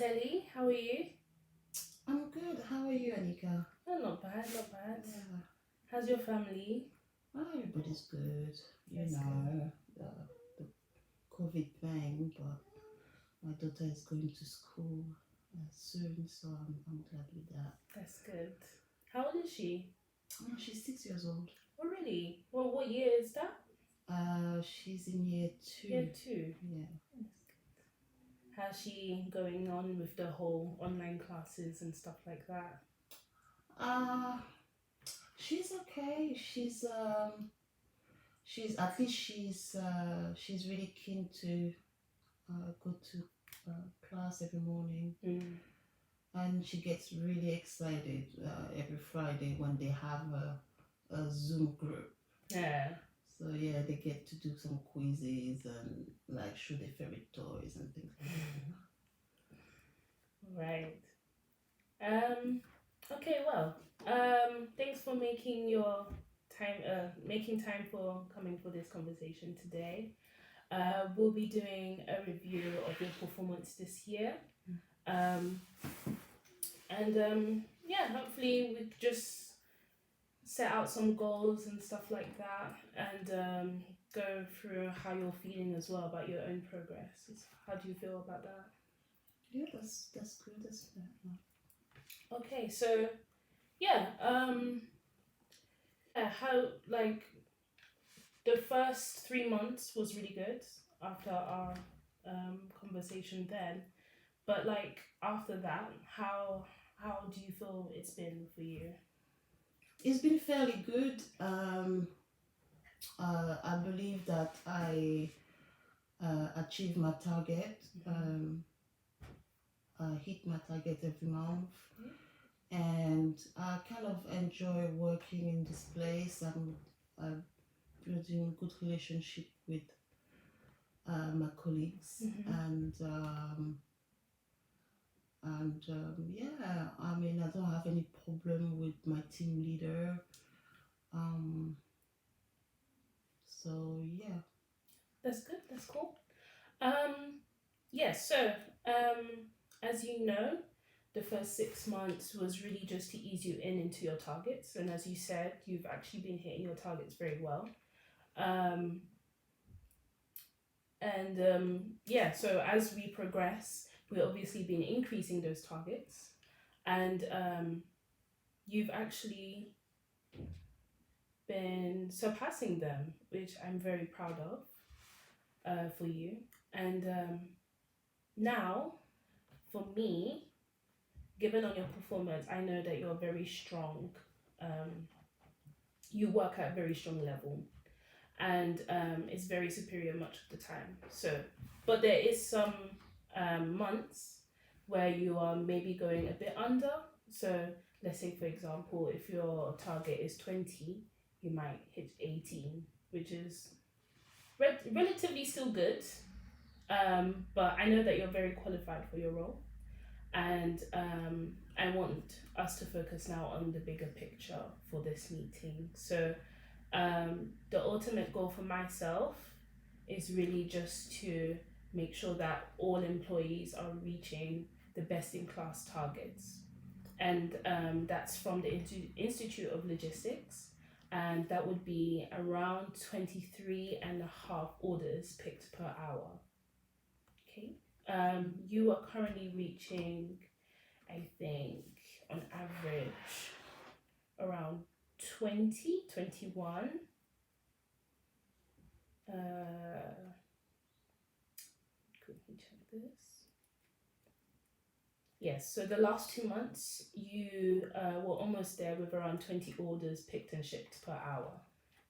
Ellie. How are you? I'm good. How are you, Anika? Oh, not bad, not bad. Yeah. How's your family? Everybody's good. You That's good. know, the COVID thing, but my daughter is going to school soon, so I'm glad with that. That's good. How old is she? Oh, she's 6 years old. Oh, really? Well, what year is that? She's in year Year two. two. Yeah. That's good. How's she going on with the whole online classes and stuff like that? Uh, she's okay. She's at least she's really keen to go to class every morning. Mm. And she gets really excited every Friday when they have a Zoom group. Yeah. So yeah, they get to do some quizzes and like show their favorite toys and things like Right. Okay, well, thanks for making time for coming for this conversation today. We'll be doing a review of your performance this year. Um, and yeah, hopefully we just set out some goals and stuff like that, and go through how you're feeling as well about your own progress. How do you feel about that? that. Yeah, that's good. That's fair. Okay, so yeah, how like the first 3 months was really good after our conversation then, but like after that, how do you feel it's been for you? It's been fairly good. I believe that I achieved my target. I hit my target every month. And I kind of enjoy working in this place. I'm building good relationship with my colleagues, and yeah, I mean, I don't have any problem with my team leader. Um, so yeah. That's good. That's cool. Um, yeah. So, as you know, the first 6 months was really just to ease you into your targets, and as you said, you've actually been hitting your targets very well. Um, and yeah, so as we progress, we've obviously been increasing those targets, and you've actually been surpassing them, which I'm very proud of for you. And now, for me, given on your performance, I know that you're very strong. Um, you work at a very strong level, and it's very superior much of the time. So, but there is some months where you are maybe going a bit under. So, let's say, for example, if your target is 20, you might hit 18, which is relatively still good. But I know that you're very qualified for your role, and I want us to focus now on the bigger picture for this meeting. So, the ultimate goal for myself is really just to make sure that all employees are reaching the best in class targets. And that's from the Institute of Logistics. And that would be around 23 and a half orders picked per hour. Okay. You are currently reaching, I think, on average, around 20, 21. Quickly check this. Yes, so the last 2 months, you were almost there with around 20 orders picked and shipped per hour.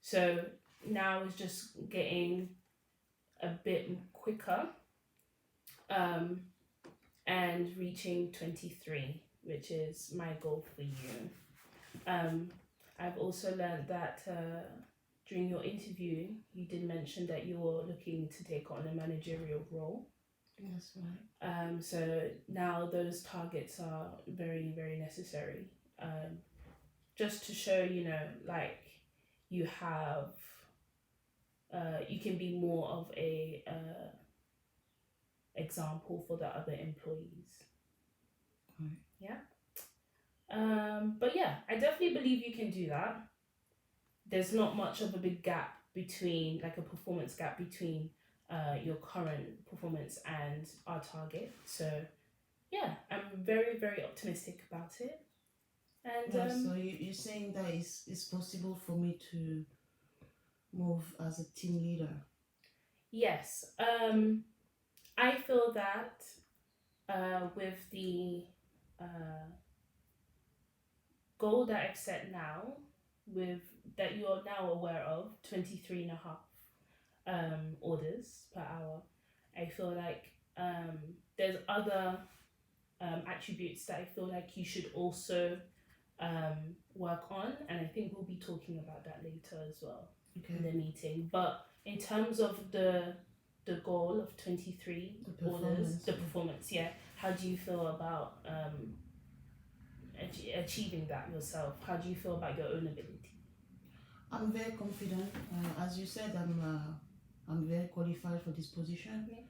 So now it's just getting a bit quicker, and reaching 23, which is my goal for you. I've also learned that during your interview, you did mention that you were looking to take on a managerial role. That's right. So now those targets are very, very necessary. Just to show, like you have, you can be more of a example for the other employees. But yeah, I definitely believe you can do that. There's not much of a big gap between, like a performance gap between your current performance and our target. So yeah, I'm very, very optimistic about it. And Yeah, so you're saying that it's possible for me to move as a team leader. yes, I feel that with the uh, goal that I've set now, with that you are now aware of, 23 and a half orders per hour, I feel like there's other attributes that I feel like you should also work on, and I think we'll be talking about that later as well in Okay. the meeting. But in terms of the goal of 23 The orders, performance. the Yeah. performance, yeah, how do you feel about achieving that yourself? How do you feel about your own ability? I'm very confident. As you said, I'm very qualified for this position. Yeah.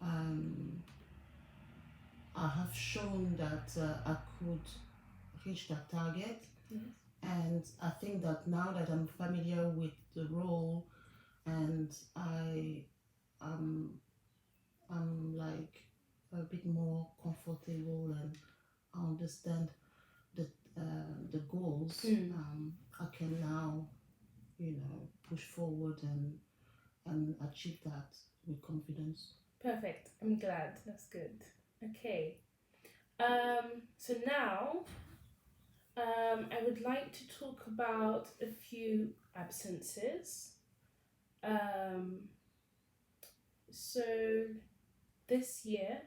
Um, I have shown that I could reach that target, Yes. and I think that now that I'm familiar with the role and um, I'm like a bit more comfortable and I understand the the goals. Mm. I can now, push forward and achieve that with confidence. Perfect. I'm glad. That's good. Okay. So now, I would like to talk about a few absences. Um, so this year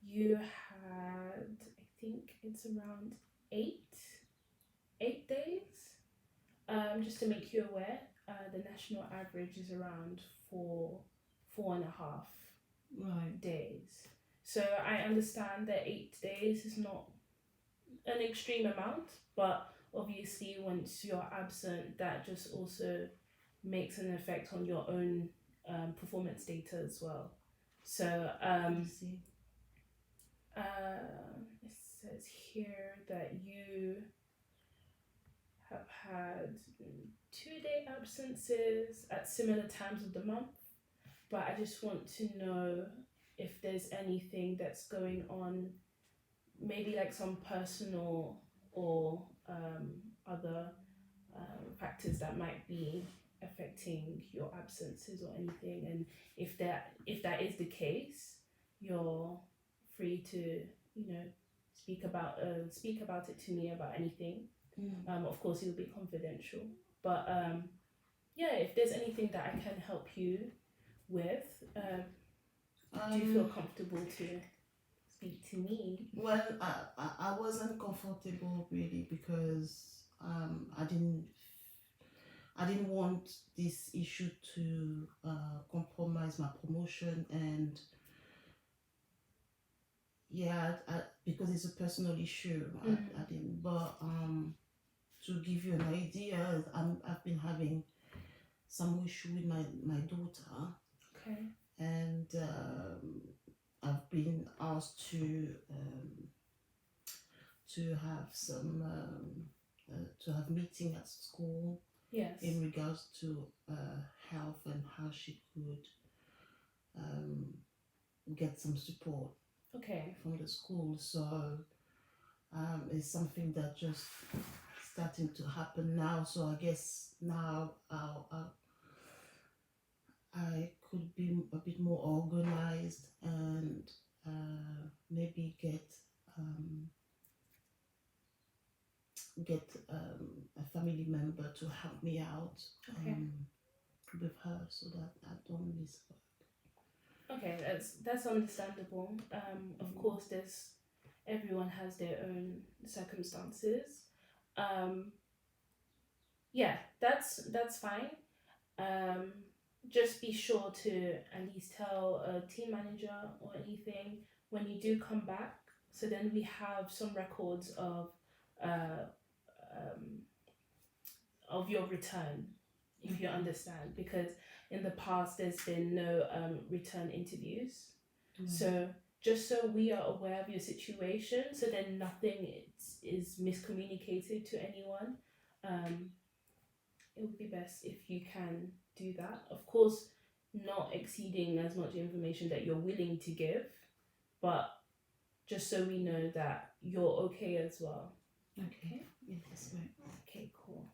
you had, I think it's around eight, 8 days. Just to make you aware, the national average is around 4.5 Right. days. So I understand that 8 days is not an extreme amount, but obviously once you're absent, that just also makes an effect on your own performance data as well. So I see. it says here that you have had 2-day absences at similar times of the month, but I just want to know if there's anything that's going on, maybe like some personal or other factors that might be affecting your absences or anything, and if that is the case, you're free to speak about it to me about anything. Of course, it will be confidential, but yeah, if there's anything that I can help you with, do you feel Um, comfortable to speak to me? well, I wasn't comfortable really because I didn't want this issue to compromise my promotion, and yeah, because it's a personal issue, I didn't. But to give you an idea, I've been having some issue with my daughter, Okay. and I've been asked to have some to have meeting at school Yes. in regards to health and how she could um, get some support Okay. from the school. So it's something that just starting to happen now. So I guess now I could be a bit more organized and maybe get a family member to help me out Okay. with her so that I don't miss her. Okay, that's understandable. Of course, there's everyone has their own circumstances. Um, yeah, that's fine. Um, just be sure to at least tell a team manager or anything when you do come back, so then we have some records uh, um, of your return, if you understand, because in the past there's been no return interviews. So just so we are aware of your situation, so then nothing is miscommunicated to anyone. Um, it would be best if you can do that. Of course, not exceeding as much information that you're willing to give, but just so we know that you're okay as well. Okay. Yeah, that's right. Okay, cool.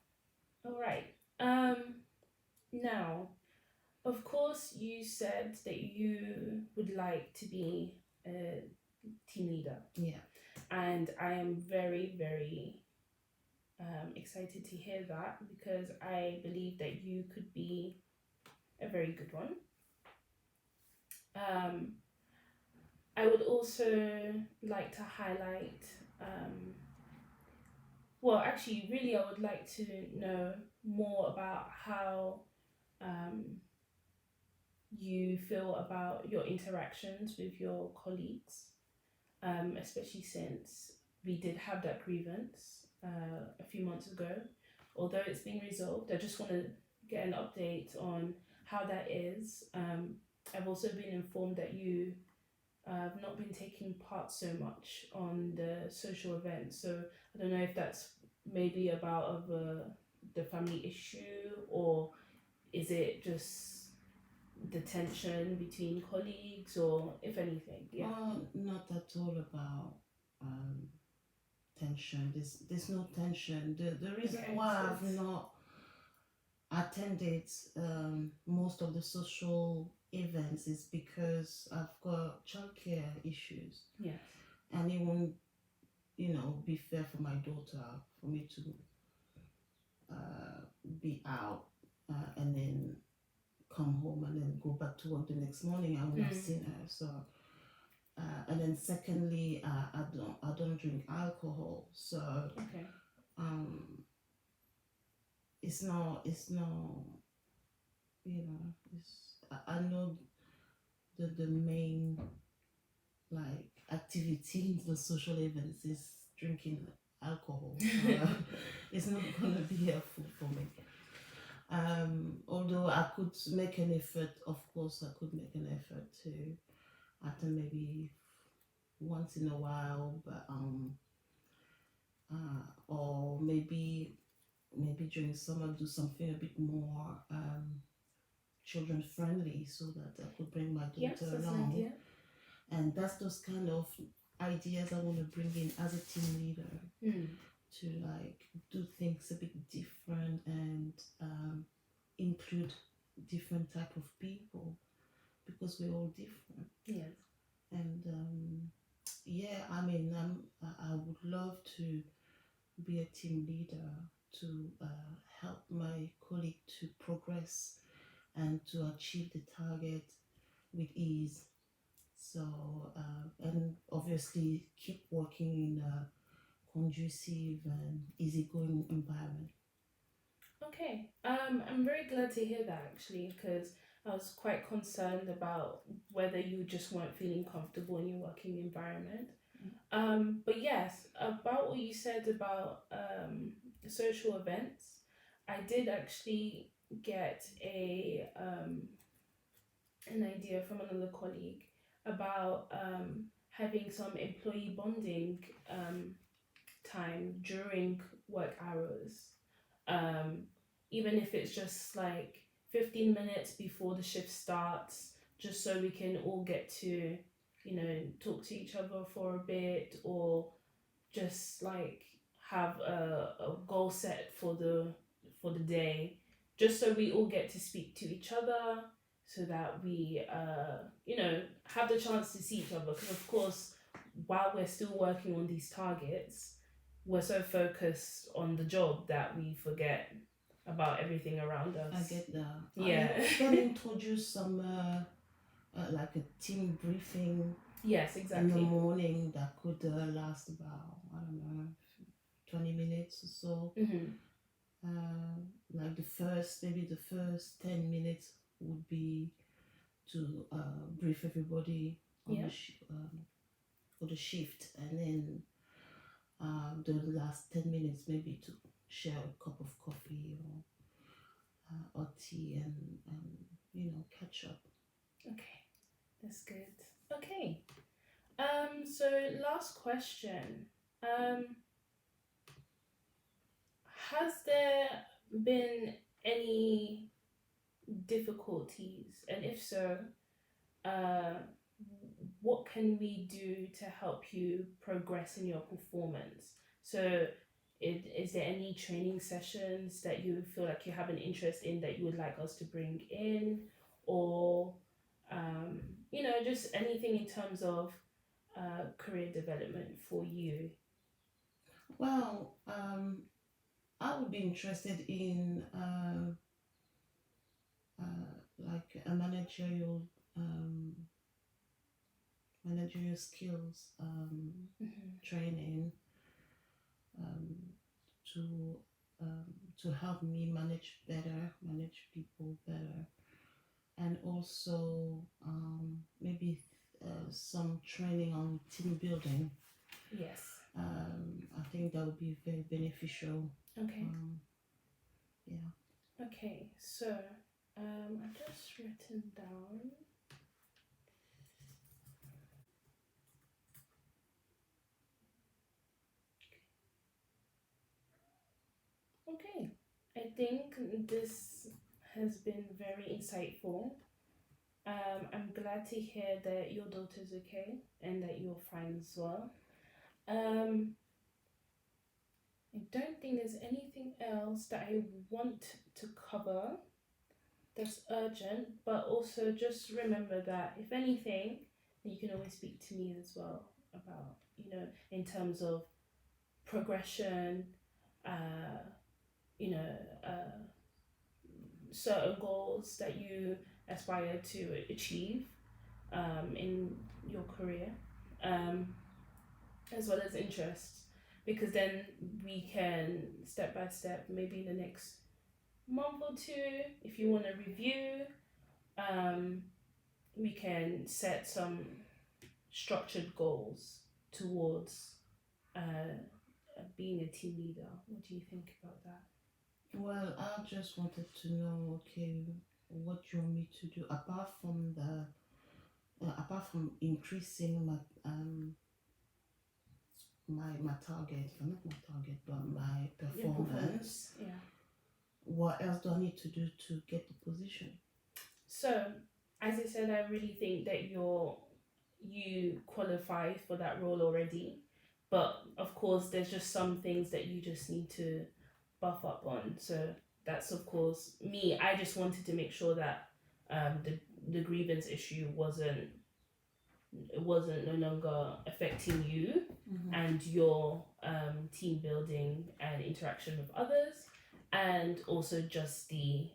All right. Now, of course, you said that you would like to be a team leader, Yeah. and I am very, very excited to hear that because I believe that you could be a very good one. Um, I would also like to highlight, well, actually, really, I would like to know more about how um, you feel about your interactions with your colleagues, especially since we did have that grievance a few months ago. Although it's been resolved, I just want to get an update on how that is. I've also been informed that you have not been taking part so much on the social events, so I don't know if that's maybe about the family issue, or is it just the tension between colleagues, or if anything. Yeah. Not at all about um, tension. There's no tension. The reason Okay, why so I've not attended most of the social events is because I've got childcare issues, yes. and it won't, be fair for my daughter for me to be out and then come home and then go back to work the next morning. I would have seen her. So, and then secondly, I don't drink alcohol. So, Okay. um, it's not I know the main like activity in the social events is drinking alcohol. So it's not gonna be helpful for me. Although I could make an effort, of course, I could make an effort to attend maybe once in a while, but or maybe during summer do something a bit more children friendly, so that I could bring my Yes, daughter that's an along. idea. And that's those kind of ideas I want to bring in as a team leader, to like do things a bit different and include different type of people, because we're all different. Yes. And yeah, I mean, I would love to be a team leader, to help my colleague to progress and to achieve the target with ease. So, and obviously keep working in a conducive and easygoing environment. Okay. I'm very glad to hear that actually, because I was quite concerned about whether you just weren't feeling comfortable in your working environment. But yes, about what you said about social events, I did actually get an idea from another colleague about having some employee bonding time during work hours, um, even if it's just like 15 minutes before the shift starts, just so we can all get to, talk to each other for a bit, or just like have a goal set for the day, just so we all get to speak to each other, so that we have the chance to see each other, because of course while we're still working on these targets, we're so focused on the job that we forget about everything around us. I get that. Yeah. I mean, we can introduce some like a team briefing Yes, in the exactly. morning that could last about, I don't know, 20 minutes or so. Like maybe the first 10 minutes would be to brief everybody on Yeah. for the shift, and then the last 10 minutes maybe to share a cup of coffee or tea, and catch up. Okay, that's good. Okay. So last question. Has there been any difficulties? And if so, uh, what can we do to help you progress in your performance? So, is there any training sessions that you feel like you have an interest in that you would like us to bring in, or um, just anything in terms of career development for you? Well, I would be interested in like a managerial skills Mm-hmm. training um, to um, to help me manage people better, and also maybe some training on team building. Yes. I think that would be very beneficial. Okay. Um, yeah. Okay. So, I've just written down. Okay. I think this has been very insightful. I'm glad to hear that your daughter's okay and that you're fine as well. Um, I don't think there's anything else that I want to cover that's urgent, but also just remember that if anything, you can always speak to me as well about, in terms of progression, uh, you know, uh, certain goals that you aspire to achieve in your career, um, as well as interests, because then we can step by step, maybe in the next month or two, if you want to review, um, we can set some structured goals towards being a team leader. What do you think about that? Well, I just wanted to know, okay, what you want me to do apart from increasing my target, or not my target, but my Your performance. performance, yeah. What else do I need to do to get the position? So, as I said, I really think that you qualify for that role already, but of course, there's just some things that you just need to buff up on. So that's of course me. I just wanted to make sure that the grievance issue wasn't no longer affecting you Mm-hmm. and your team building and interaction with others, and also just the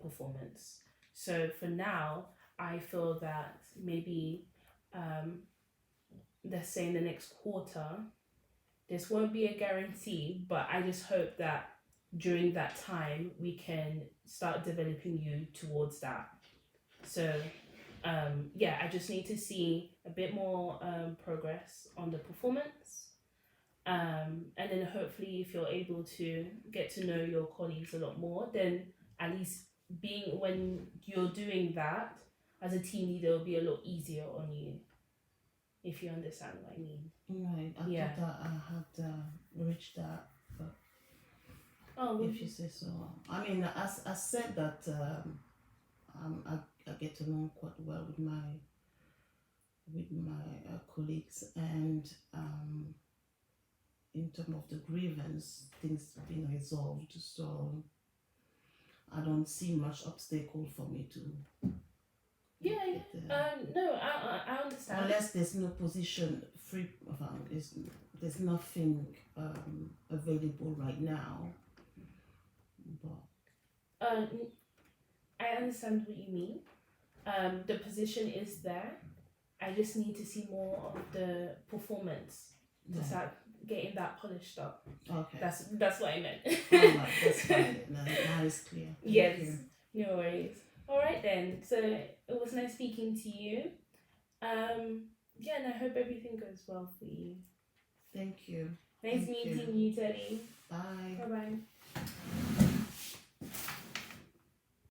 performance. So for now, I feel that maybe, um, let's say in the next quarter, this won't be a guarantee, but I just hope that during that time we can start developing you towards that. So yeah, I just need to see a bit more progress on the performance. And then hopefully, if you're able to get to know your colleagues a lot more, then at least being when you're doing that as a team leader will be a lot easier on you, if you understand what I mean. Right. I Yeah. thought that I had reached that, but Oh, if you say so. I mean, as I said that I get along quite well with my colleagues, and in terms of the grievance, things been resolved. So I don't see much obstacle for me to yeah, get yeah. there. No, I understand. Unless there's no position free, there's nothing available right now. But I understand what you mean. The position is there. I just need to see more of the performance to right. start getting that polished up. Okay. That's what I meant. Alright, that's fine. Now it's clear. Thank Yes, you. no worries. All right then. So it was nice speaking to you. Yeah, and I hope everything goes well for you. Thank you. Nice Thank meeting you, Teddy. Bye. Bye bye.